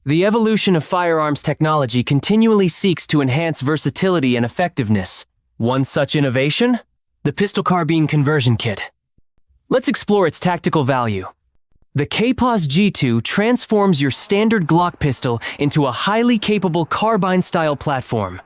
The evolution of firearms technology continually seeks to enhance versatility and effectiveness. One such innovation? The Pistol Carbine Conversion Kit. Let's explore its tactical value. The KPOS G2 transforms your standard Glock pistol into a highly capable carbine-style platform.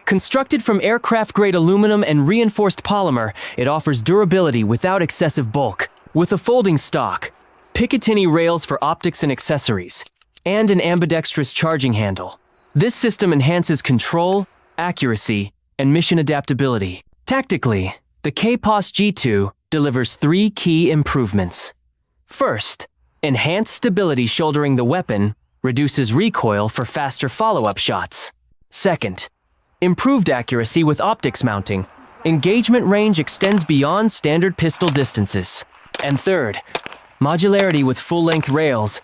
Constructed from aircraft-grade aluminum and reinforced polymer, it offers durability without excessive bulk. With a folding stock, Picatinny rails for optics and accessories, and an ambidextrous charging handle. This system enhances control, accuracy, and mission adaptability. Tactically, the KPOS G2 delivers 3 key improvements. First, enhanced stability shouldering the weapon reduces recoil for faster follow-up shots. Second, improved accuracy with optics mounting. Engagement range extends beyond standard pistol distances. And third, modularity with full-length rails.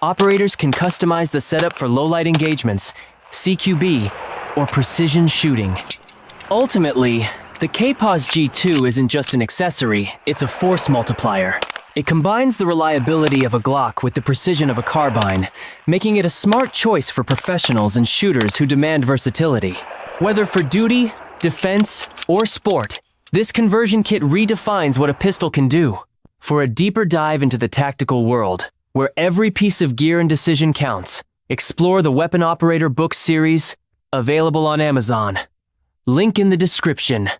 Operators can customize the setup for low-light engagements, CQB, or precision shooting. Ultimately, the KPOS G2 isn't just an accessory, it's a force multiplier. It combines the reliability of a Glock with the precision of a carbine, making it a smart choice for professionals and shooters who demand versatility. Whether for duty, defense, or sport, this conversion kit redefines what a pistol can do. For a deeper dive into the tactical world, where every piece of gear and decision counts, explore the Weapon Operator book series, available on Amazon. Link in the description.